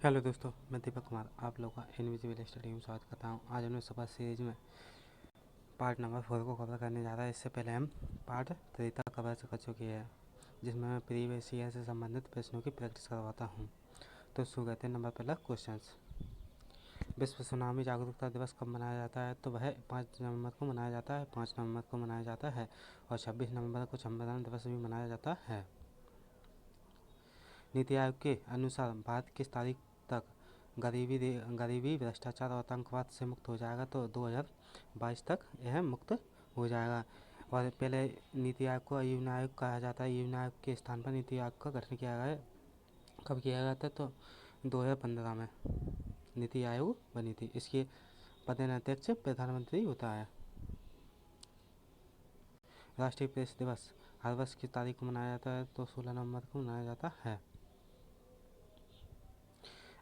Hello दोस्तों, मैं दीपक कुमार आप लोगों का इनविजिबल स्टडी में स्वागत करता हूँ। आज हमने सुपर सीरीज में पार्ट नंबर 4 को कवर करने जा रहा है। इससे पहले हम पार्ट 3 तक कवर कर चुके हैं, जिसमें मैं प्रीवियस ईयर से संबंधित प्रश्नों की प्रैक्टिस करवाता हूँ। तो शुरू करते हैं। नंबर पहला क्वेश्चन, विश्व सुनामी जागरूकता दिवस कब मनाया जाता है? तो वह 5 नवंबर को मनाया जाता है, 5 नवंबर को मनाया जाता है। और 26 नवंबर को चंद्रयान दिवस भी मनाया जाता है। नीति आयोग के अनुसार भारत किस तारीख तक गरीबी, भ्रष्टाचार और आतंकवाद से मुक्त हो जाएगा? तो 2022 तक यह मुक्त हो जाएगा। और पहले नीति आयोग को युवा आयोग कहा जाता है। युवा आयोग के स्थान पर नीति आयोग का गठन किया गया। कब किया गया था? तो 2015 में नीति आयोग बनी थी। इसके प्रधान अध्यक्ष प्रधानमंत्री होता है। राष्ट्रीय प्रेस दिवस हर वर्ष की तारीख को मनाया जाता है? तो 16 नवंबर को मनाया जाता है।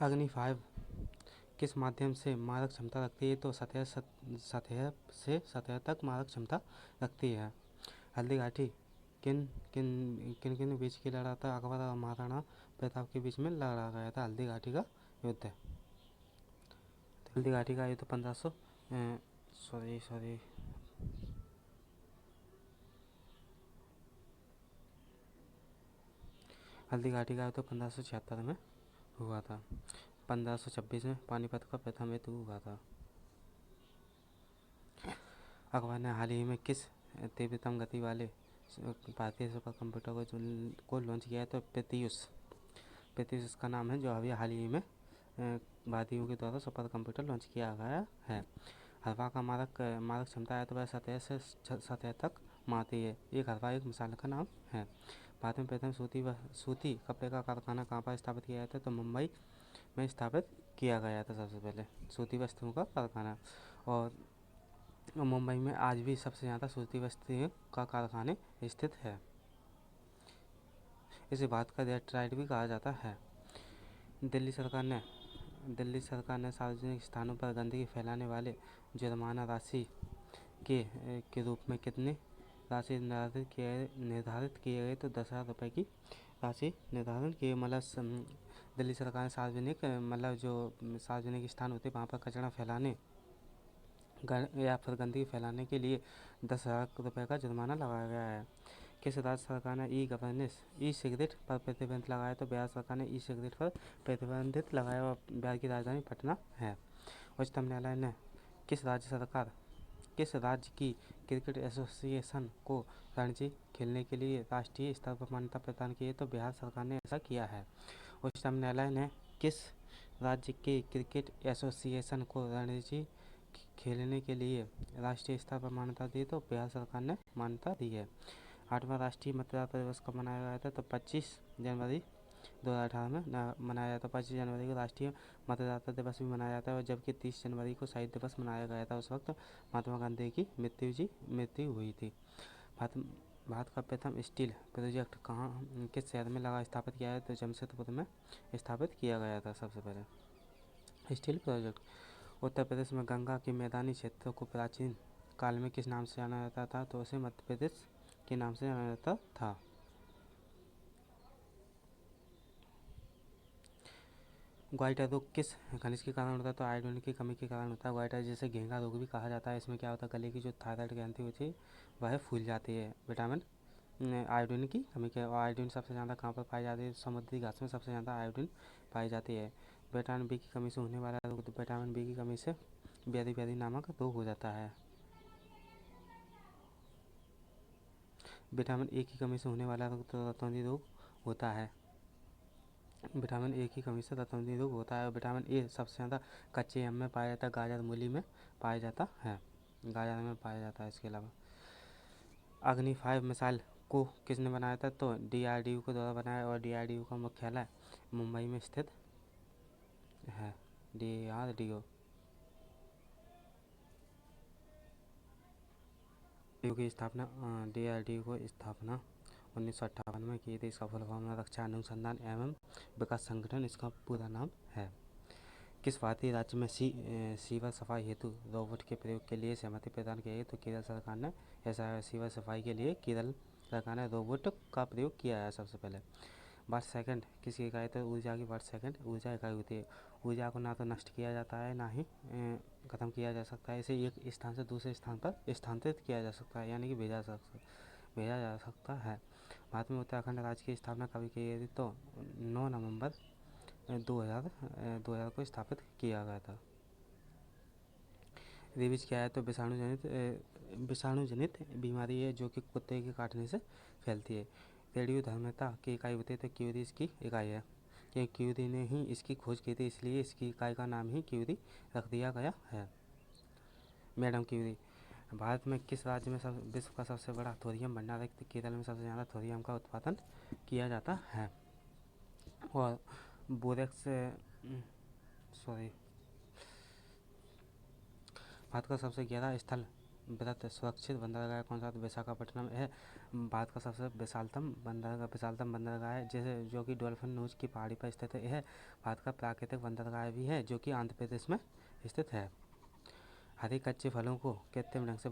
अग्नि 5 किस माध्यम से मारक क्षमता रखती है? तो सतह से सतह तक मारक क्षमता रखती है। हल्दी घाटी किन किन किन किन बीच की लड़ा था? अकबर और महाराणा प्रताप के बीच में लड़ा गया था हल्दी घाटी का युद्ध। हल्दी घाटी का युद्ध 1500 सॉरी हल्दी घाटी का युद्ध 1576 में हुआ था। 1526 में पानीपत का प्रथम युद्ध हुआ था। अकबर ने हाल ही में किस तीव्रतम गति वाले भारतीय सुपर कंप्यूटर को लॉन्च किया है? तो पेथियस इसका नाम है, जो अभी हाल ही में भारतीयों के द्वारा सुपर कंप्यूटर लॉन्च किया गया है। हवा का मारक क्षमता है तो वह सतह से सतह तक मारती है। एक हवा एक मिसाल का नाम है। भारत में प्रथम सूती कपड़े का कारखाना कहाँ पर स्थापित किया गया था? तो मुंबई में स्थापित किया गया था सबसे पहले सूती वस्त्रों का कारखाना। और मुंबई में आज भी सबसे ज़्यादा सूती वस्त्रों का कारखाने स्थित है। इसे भारत का डेट्रॉइट भी कहा जाता है। दिल्ली सरकार ने सार्वजनिक स्थानों पर गंदगी फैलाने वाले जुर्माना राशि के रूप में कितनी राशि निर्धारित किए गए? तो 10,000 रुपये की राशि निर्धारण की। मतलब दिल्ली सरकार ने सार्वजनिक स्थान होते वहाँ पर कचरा फैलाने या फिर गंदगी फैलाने के लिए 10,000 रुपये का जुर्माना लगाया गया है। किस राज्य सरकार ने ई सिगरेट पर प्रतिबंध लगाया? तो बिहार सरकार ने ई सिगरेट पर प्रतिबंधित लगाया और बिहार की राजधानी पटना है। उच्चतम न्यायालय ने किस राज्य की क्रिकेट एसोसिएशन को रणजी खेलने के लिए राष्ट्रीय स्तर पर मान्यता प्रदान की है? तो बिहार सरकार ने ऐसा किया है। उच्चतम न्यायालय ने किस राज्य के क्रिकेट एसोसिएशन को रणजी खेलने के लिए राष्ट्रीय स्तर पर मान्यता दी? तो बिहार सरकार ने मान्यता दी है। 8वां राष्ट्रीय मतदाता दिवस कब मनाया गया था? तो 25 जनवरी 2018 में मनाया जाता है। 25 जनवरी को राष्ट्रीय मतदाता दिवस भी मनाया जाता है। और जबकि 30 जनवरी को शहीद दिवस मनाया गया था। उस वक्त महात्मा गांधी की मृत्यु हुई थी। भारत का प्रथम स्टील प्रोजेक्ट किस शहर में स्थापित किया है? तो जमशेदपुर में स्थापित किया गया था सबसे पहले स्टील प्रोजेक्ट। उत्तर प्रदेश में गंगा के मैदानी क्षेत्रों को प्राचीन काल में किस नाम से जाना जाता था? तो उसे मध्य प्रदेश के नाम से जाना जाता था। ग्वाइटर रोग किस खनिज के कारण होता है? तो आयोडीन की कमी के कारण होता है। ग्वाइटर जिसे घेंगा रोग भी कहा जाता है। इसमें क्या होता है? गले की जो थायराइड ग्रंथि होती है वह फूल जाती है विटामिन आयोडीन की कमी के। और आयोडीन सबसे ज़्यादा कहाँ पर पाई जाती है? समुद्री घास में सबसे ज़्यादा आयोडीन पाई जाती है। विटामिन बी की कमी से होने वाला रोग, तो विटामिन बी की कमी से बेरी नामक रोग हो जाता है। विटामिन ए की कमी से होने वाला रोग तो रतौंधी रोग होता है। विटामिन ए की कमी से रतौंधी रोग होता है। और विटामिन ए सबसे ज़्यादा कच्चे आम में पाया जाता है, गाजर मूली में पाया जाता है, गाजर में पाया जाता है। इसके अलावा अग्नि 5 मिसाइल को किसने बनाया था? तो DRDO के द्वारा बनाया। और DRDO का मुख्यालय मुंबई में स्थित है। DRDO की स्थापना DRDO को स्थापना 1958 में की थी। इसका फुल फॉर्म रक्षा अनुसंधान एवं विकास संगठन इसका पूरा नाम है। किस भारतीय राज्य में सीवर सफाई हेतु रोबोट के प्रयोग के लिए सहमति प्रदान की है? तो केरल सरकार ने ऐसा सीवर सफाई के लिए केरल सरकार ने रोबोट का प्रयोग किया है सबसे पहले। वाट सेकंड किसी इकाई, तो ऊर्जा की वाट सेकंड ऊर्जा इकाई होती है। ऊर्जा को ना तो नष्ट किया जाता है, ना ही ख़त्म किया जा सकता है। इसे एक स्थान से दूसरे स्थान पर स्थानांतरित किया जा सकता है, यानी कि भेजा जा सकता है। भारत में उत्तराखंड राज्य की स्थापना कभी की गई थी? तो 9 नवंबर 2000 को स्थापित किया गया था। रेबीज क्या है? तो विषाणु जनित बीमारी है जो कि कुत्ते के काटने से फैलती है। रेडियोधर्मिता की इकाई होती है, तो क्यूरी इसकी इकाई है। ये क्यूरी ने ही इसकी खोज की थी, इसलिए इसकी इकाई का नाम ही क्यूरी रख दिया गया है। Madam Curie. भारत में किस राज्य में विश्व का सबसे बड़ा थोरियम भंडार है? केरल में सबसे ज़्यादा थोरियम का उत्पादन किया जाता है। और बोरेक्स भारत का सबसे गहरा स्थल वृत्त सुरक्षित बंदरगाह कौन सा? विशाखापट्टनम है भारत का सबसे विशालतम बंदरगाह है, जैसे जो कि डॉल्फिन नोज की पहाड़ी पर स्थित है। यह भारत का प्राकृतिक बंदरगाह भी है, जो कि आंध्र प्रदेश में स्थित है। हरे कच्चे फलों को कृत्रिम ढंग से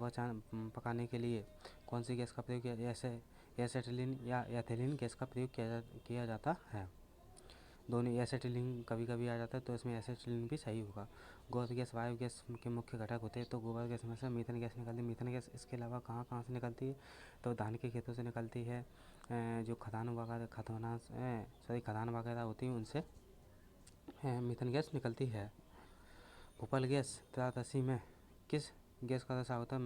पकाने के लिए कौन सी गैस का प्रयोग किया? एसिटिलीन या एथिलीन गैस का प्रयोग किया जाता है। दोनों एसिटिलीन कभी कभी आ जाता है, तो इसमें एसिटिलीन भी सही होगा। गोबर गैस वायु गैस के मुख्य घटक होते हैं, तो गोबर गैस में से मीथेन गैस निकलती है। मीथेन गैस इसके अलावा कहाँ कहाँ से निकलती है? तो धान के खेतों से निकलती है, जो खदान वगैरह होती है उनसे मीथेन गैस निकलती है। भोपाल गैस त्रयोदशी में किस गैस का रसा होता है?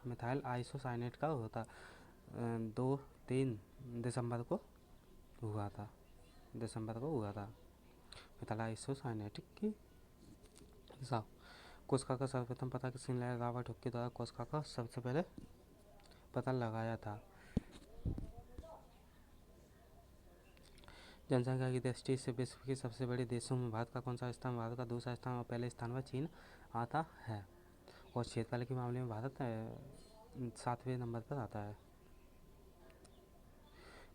मिथाइल आइसोसाइनेट का होता। 2-3 दिसंबर को हुआ था मिथाइल आइसोसाइनेट की रसा। कोशिका का सर्वप्रथम पता किसने लगाया? रॉबर्ट हुक के द्वारा कोशिका का सबसे पहले पता लगाया था। जनसंख्या की दृष्टि से विश्व के सबसे बड़े देशों में भारत का कौन सा स्थान? भारत का दूसरा स्थान और पहले स्थान पर चीन आता है। और क्षेत्रफल के मामले में भारत 7वें नंबर पर आता है।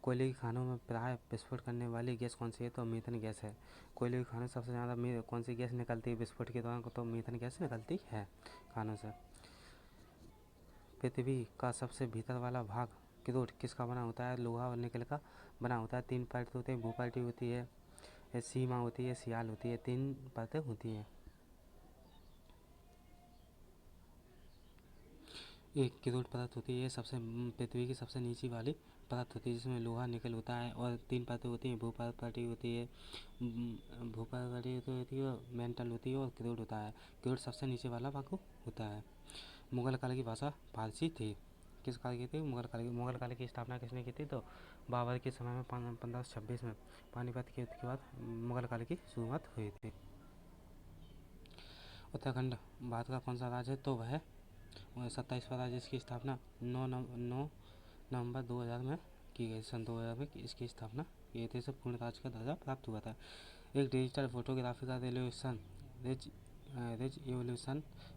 कोयले के खानों में प्राय विस्फोट करने वाली गैस कौन सी है? तो मीथेन गैस है। कोयले के खानों से सबसे ज़्यादा कौन सी गैस निकलती है विस्फोट के दौरान? तो मीथेन गैस निकलती है खानों से। पृथ्वी का सबसे भीतर वाला भाग क्रोट किसका बना होता है? लोहा और निकल का बना होता है। 3 परतें होती है, भूपर्टी होती है, सीमा होती है, सियाल होती है। 3 परतें होती हैं। एक क्रोट परत होती है, पृथ्वी की सबसे नीचे वाली परत होती है, जिसमें लोहा निकल होता है। और 3 परतें होती हैं, भूपर्टी होती है, मेंटल होती है, और क्रोट होता है। क्रोट सबसे नीचे वाला भाग होता है। मुगल काल की भाषा फारसी थी। किस काल की थी? मुगल काल की स्थापना किसने की थी? तो बाबर के समय में 1526 में पानीपत के युद्ध के बाद मुगल काल की शुरुआत हुई थी। उत्तराखंड भारत का कौन सा राज्य है? तो वह 27वां राज्य, इसकी स्थापना 9 नवंबर 2000 में की गई। सन 2000 में इसकी स्थापना की गई थी। इसे पूर्ण राज्य का दर्जा प्राप्त हुआ था। एक डिजिटल फोटोग्राफी का रिज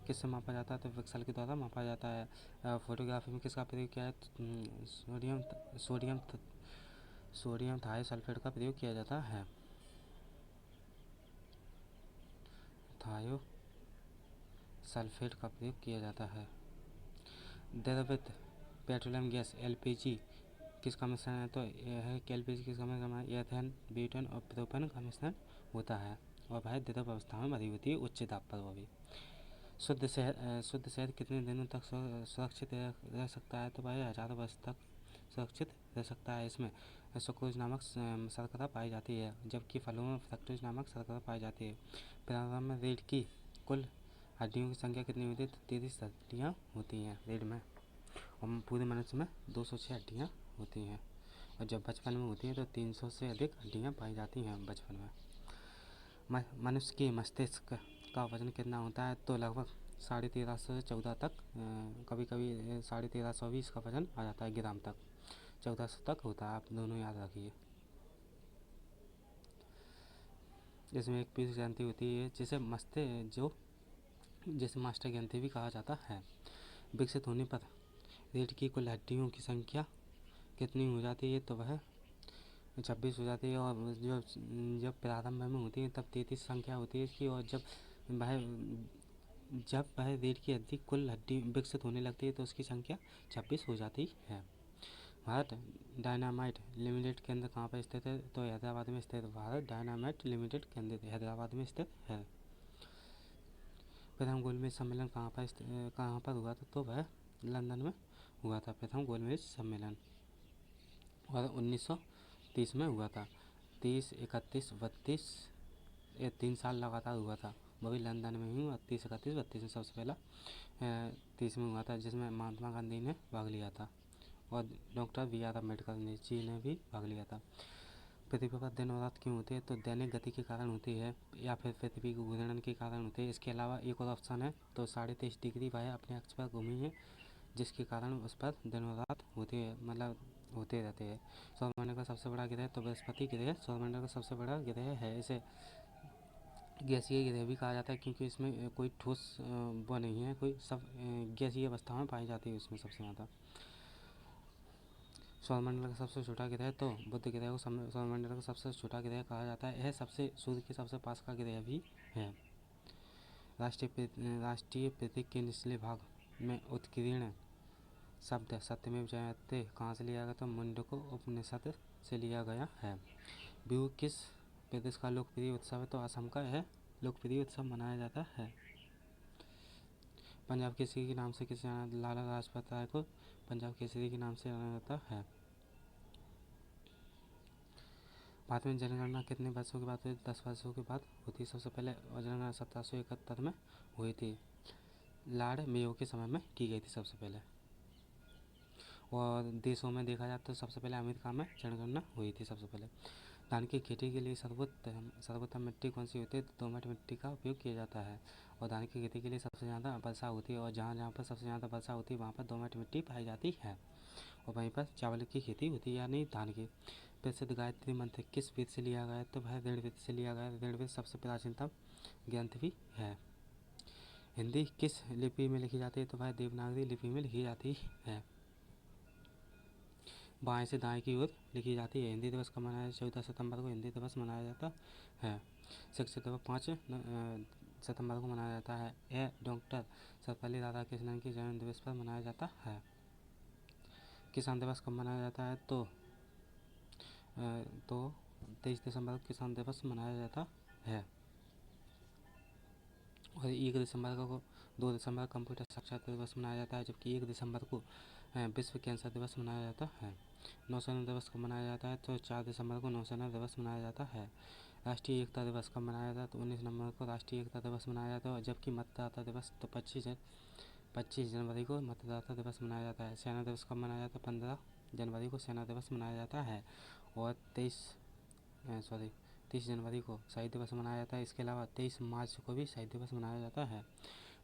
किससे मापा जाता है? तो पिक्सल के द्वारा मापा जाता है। फोटोग्राफी में किसका प्रयोग किया है? सोडियम थायोसल्फेट का प्रयोग किया जाता है। थायोसल्फेट का प्रयोग किया जाता है। द्रवित पेट्रोलियम गैस एलपीजी किसका मिश्रण है? तो यह है कि एलपीजी किसका मिश्रण है? एथेन, ब्यूटेन और प्रोपेन का मिश्रण होता है, और वह द्रव अवस्था में भरी होती है, उच्च दाब पर। वो भी शुद्ध शहद कितने दिनों तक सुरक्षित रह सकता है? तो वह हजारों वर्ष तक सुरक्षित रह सकता है। इसमें सुक्रोज नामक शर्करा पाई जाती है, जबकि फलों में फ्रक्टोज नामक शर्करा पाई जाती है। प्रारंभ में रीढ़ की कुल हड्डियों की संख्या कितनी होती है? तो 33 हड्डियाँ होती हैं रीढ़ में, और पूरे मनुष्य में 206 हड्डियाँ होती हैं। और जब बचपन में होती हैं तो 300 से अधिक हड्डियाँ पाई जाती हैं बचपन में। मनुष्य के मस्तिष्क का वजन कितना होता है? तो लगभग 13.5 से 14 तक, कभी कभी 13.5 भी इसका वजन आ जाता है ग्राम तक। 1400 तक होता है, आप दोनों याद रखिए। इसमें एक पीस ग्रंथि होती है, जिसे मास्टर ग्रंथि भी कहा जाता है। विकसित होने पर रीढ़ की कुल हड्डियों की संख्या कितनी हो जाती है? तो वह 26 हो जाती है। और जब प्रारंभ में होती है तब 33 संख्या होती है इसकी, और जब वह रीढ़ की हड्डी कुल हड्डी विकसित होने लगती है तो उसकी संख्या 26 हो जाती है। भारत डायनामाइट लिमिटेड केंद्र कहाँ पर स्थित है? तो हैदराबाद में स्थित। भारत डायनामाइट लिमिटेड केंद्र हैदराबाद में स्थित है। प्रथम गोलमेज सम्मेलन कहाँ पर हुआ था? तो वह लंदन में हुआ था, प्रथम गोलमेज सम्मेलन, और 1930 में हुआ था। 30, 31, 32, ये 3 साल लगातार हुआ था, वो भी लंदन में ही हुआ। 30, 31, 32 में सबसे पहला 30 में हुआ था, जिसमें महात्मा गांधी ने भाग लिया था और डॉक्टर BR अम्बेडकर जी ने भी भाग लिया था। पृथ्वी पर दिन और रात क्यों होती है? तो दैनिक गति के कारण होती है या फिर पृथ्वी के घूर्णन के कारण होती है। इसके अलावा एक और ऑप्शन है, तो 23.5 डिग्री वह अपने अक्ष पर घूमी है, जिसके कारण उस पर दिन और रात होती है, मतलब होते रहते हैं। सौरमंडल का सबसे बड़ा ग्रह तो बृहस्पति ग्रह सौरमंडल का सबसे बड़ा ग्रह है। इसे गैसीय ग्रह भी कहा जाता है, क्योंकि इसमें कोई ठोस वो नहीं है, कोई सब गैसीय अवस्था में पाई जाती है उसमें सबसे ज़्यादा। सौरमंडल का सबसे छोटा ग्रह तो बुध ग्रह को सौरमंडल का सबसे छोटा ग्रह कहा जाता है। यह सूर्य के सबसे पास का ग्रह भी है। राष्ट्रीय प्रतीक के निचले भाग में उत्कीर्ण शब्द सत्यमेव जयते कहाँ से लिया गया? तो मुंडको उपनिषद से लिया गया है। बिहू किस प्रदेश का लोकप्रिय उत्सव है? तो असम का यह लोकप्रिय उत्सव मनाया जाता है। पंजाब केसरी के नाम से किसे जाना? लाला लाजपत राय को पंजाब केसरी के नाम से जाना जाता है। भारत में जनगणना कितने वर्षों के बाद हुई? 10 वर्षों के बाद होती है। सबसे पहले जनगणना 1771 में हुई थी, लॉर्ड मेयो के समय में की गई थी सबसे पहले। और देशों में देखा जाए तो सबसे पहले अमेरिका में जनगणना हुई थी सबसे पहले। धान की खेती के लिए सर्वोत्तम मिट्टी कौन सी होती है? तो दोमट मिट्टी का उपयोग किया जाता है। और धान की खेती के लिए सबसे ज़्यादा वर्षा होती है, और जहाँ जहाँ पर सबसे ज़्यादा वर्षा होती है वहाँ पर दोमट मिट्टी पाई जाती है। और वहीं पर चावल की खेती होती है, यानी धान की। प्रसिद्ध गायत्री मंत्र किस वेद से लिया गया है? तो वह ऋग्वेद से लिया गया है। ऋग्वेद सबसे प्राचीनतम ग्रंथ भी है। हिंदी किस लिपि में लिखी जाती है? तो वह देवनागरी लिपि में लिखी जाती है, बाएं से दाएं की ओर लिखी जाती है। हिंदी दिवस कब मनाया? 14 सितंबर को हिंदी दिवस मनाया जाता है। शिक्षक दिवस 5 सितंबर को मनाया जाता है। यह डॉक्टर सर्वपल्ली राधाकृष्णन के जन्म दिवस पर मनाया जाता है। किसान दिवस कब मनाया जाता है? तो 23 दिसंबर को किसान दिवस मनाया जाता है। और 1 दिसंबर को 2 दिसंबर को कंप्यूटर साक्षरता दिवस मनाया जाता है, जबकि 1 दिसंबर को विश्व कैंसर दिवस मनाया जाता है। नौसेना दिवस कब मनाया जाता है? तो 4 दिसंबर को नौसेना दिवस मनाया जाता है। राष्ट्रीय एकता दिवस कब मनाया जाता है? तो 19 नवंबर को राष्ट्रीय एकता दिवस मनाया जाता है। जबकि मतदाता दिवस तो 25 जनवरी को मतदाता दिवस मनाया जाता है। सेना दिवस कब मनाया जाता है? 15 जनवरी को सेना दिवस मनाया जाता है। और 30 जनवरी को शहीद दिवस मनाया जाता है। इसके अलावा 23 मार्च को भी शहीद दिवस मनाया जाता है।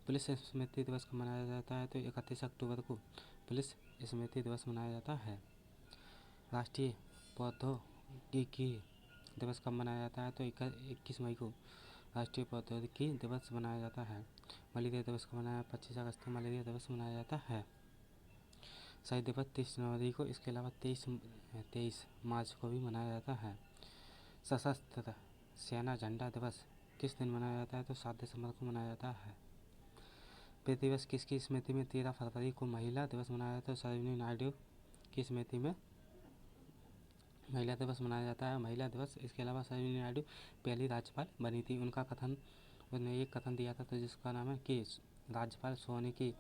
पुलिस स्मृति दिवस कब मनाया जाता है? तो 31 अक्टूबर को पुलिस स्मृति दिवस मनाया जाता है। राष्ट्रीय प्रौद्योगिकी दिवस कब मनाया जाता है? तो 21 मई को राष्ट्रीय प्रौद्योगिकी दिवस मनाया जाता है। मलेरिया दिवस कब मनाया? 25 अगस्त को मलेरिया दिवस मनाया जाता है। शहीद दिवस 30 जनवरी को, इसके अलावा 23 मार्च को भी मनाया जाता है। सशस्त्र सेना झंडा दिवस किस दिन मनाया जाता है? तो 7 दिसंबर को मनाया जाता है। पृथ्वी दिवस किसकी स्मृति में 13 फरवरी को महिला दिवस मनाया जाता है? सरोजिनी नायडू की स्मृति में महिला दिवस मनाया जाता है। महिला दिवस, इसके अलावा सरोजिनी नायडू पहली राज्यपाल बनी थी। उन्होंने एक कथन दिया था, तो जिसका नाम है कि राज्यपाल सोने की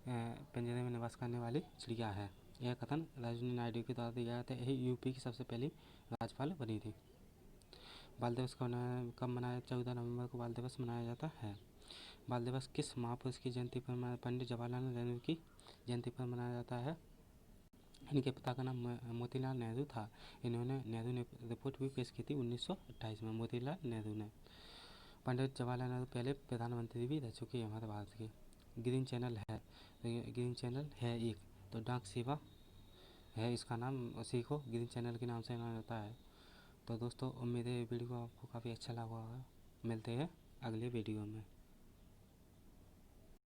पिंजरे में निवास करने वाली चिड़िया है। यह कथन सरोजिनी नायडू के द्वारा दिया गया था। यही यूपी की सबसे पहली राज्यपाल बनी थी। बाल दिवस कब मनाया? 14 नवंबर को बाल दिवस मनाया जाता है। बाल दिवस किस महापुरुष की जयंती पर? पंडित जवाहरलाल नेहरू की जयंती पर मनाया जाता है। इनके पिता का नाम मोतीलाल नेहरू था। नेहरू ने रिपोर्ट भी पेश की थी 1928 में, मोतीलाल नेहरू ने। पंडित जवाहरलाल नेहरू पहले प्रधानमंत्री भी रह चुके हैं हमारे भारत के। ग्रीन चैनल है, ग्रीन चैनल है एक, तो डाक सेवा है, इसका नाम उसी को ग्रीन चैनल के नाम से जाना जाता है। तो दोस्तों, उम्मीद है वीडियो आपको काफ़ी अच्छा लगा होगा। मिलते हैं अगले वीडियो में।